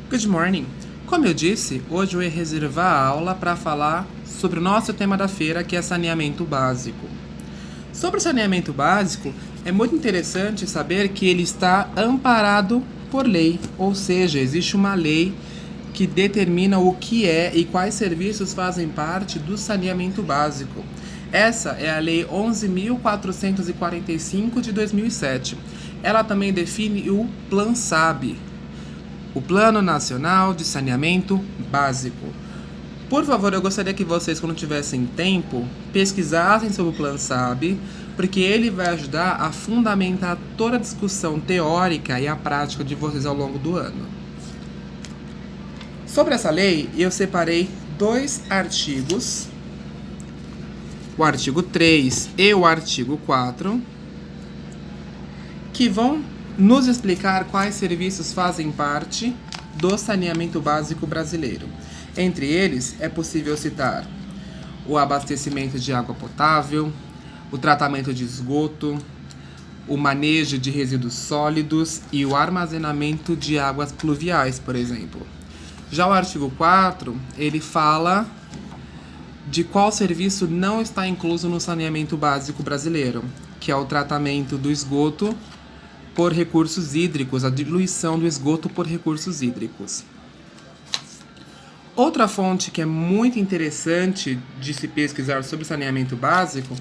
Good morning! Como eu disse, hoje eu ia reservar a aula para falar sobre o nosso tema da feira, que é saneamento básico. Sobre o saneamento básico, é muito interessante saber que ele está amparado por lei, ou seja, existe uma lei que determina o que é e quais serviços fazem parte do saneamento básico. Essa é a Lei 11.445 de 2007. Ela também define o PLAN-SAB, o Plano Nacional de Saneamento Básico. Por favor, eu gostaria que vocês, quando tivessem tempo, pesquisassem sobre o PLAN-SAB, porque ele vai ajudar a fundamentar toda a discussão teórica e a prática de vocês ao longo do ano. Sobre essa lei, eu separei dois artigos, o artigo 3 e o artigo 4, que vão nos explicar quais serviços fazem parte do saneamento básico brasileiro. Entre eles, é possível citar o abastecimento de água potável, o tratamento de esgoto, o manejo de resíduos sólidos e o armazenamento de águas pluviais, por exemplo. Já o artigo 4, ele fala de qual serviço não está incluso no saneamento básico brasileiro, que é o tratamento do esgoto por recursos hídricos, a diluição do esgoto por recursos hídricos. Outra fonte que é muito interessante de se pesquisar sobre saneamento básico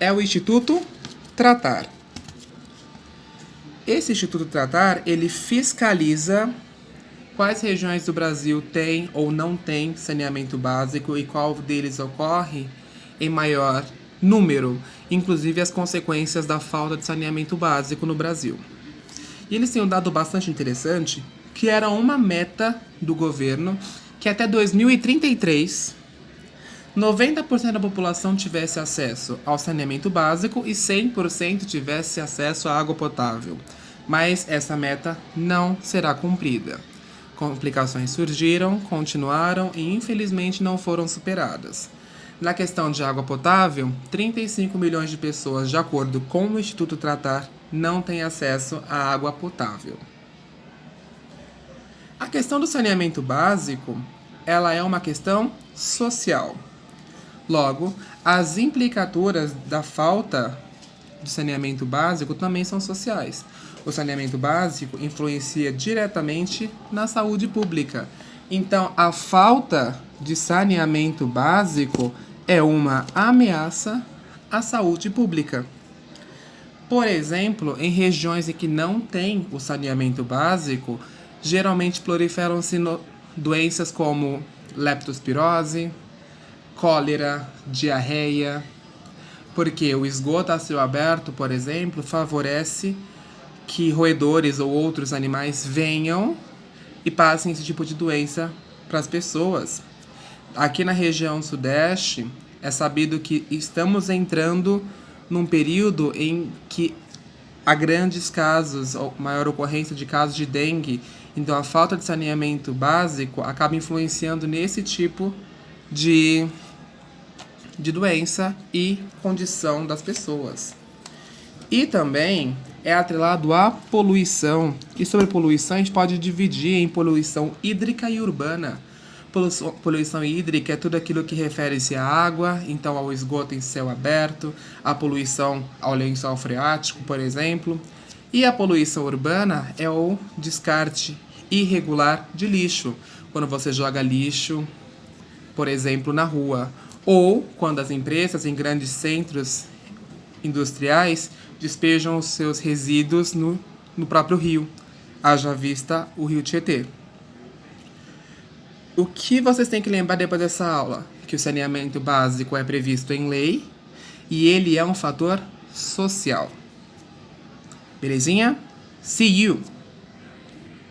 é o Instituto Tratar. Esse Instituto Tratar, ele fiscaliza quais regiões do Brasil têm ou não têm saneamento básico e qual deles ocorre em maior número, inclusive as consequências da falta de saneamento básico no Brasil. E eles têm um dado bastante interessante, que era uma meta do governo que até 2033, 90% da população tivesse acesso ao saneamento básico e 100% tivesse acesso à água potável. Mas essa meta não será cumprida. Complicações surgiram, continuaram e infelizmente não foram superadas. Na questão de água potável, 35 milhões de pessoas, de acordo com o Instituto Tratar, não têm acesso à água potável. A questão do saneamento básico, ela é uma questão social. Logo, as implicaturas da falta de saneamento básico também são sociais. O saneamento básico influencia diretamente na saúde pública. Então, a falta de saneamento básico é uma ameaça à saúde pública. Por exemplo, em regiões em que não tem o saneamento básico, geralmente proliferam-se doenças como leptospirose, cólera, diarreia, porque o esgoto a céu aberto, por exemplo, favorece que roedores ou outros animais venham e passem esse tipo de doença para as pessoas. Aqui na região sudeste, é sabido que estamos entrando num período em que há grandes casos, ou maior ocorrência de casos de dengue. Então, a falta de saneamento básico acaba influenciando nesse tipo de doença e condição das pessoas. E também é atrelado à poluição. E sobre poluição, a gente pode dividir em poluição hídrica e urbana. Poluição hídrica é tudo aquilo que refere-se à água, então ao esgoto em céu aberto, a poluição ao lençol freático, por exemplo. E a poluição urbana é o descarte irregular de lixo, quando você joga lixo, por exemplo, na rua, ou quando as empresas em grandes centros industriais despejam os seus resíduos no próprio rio, haja vista o rio Tietê. O que vocês têm que lembrar depois dessa aula? Que o saneamento básico é previsto em lei e ele é um fator social. Belezinha? See you!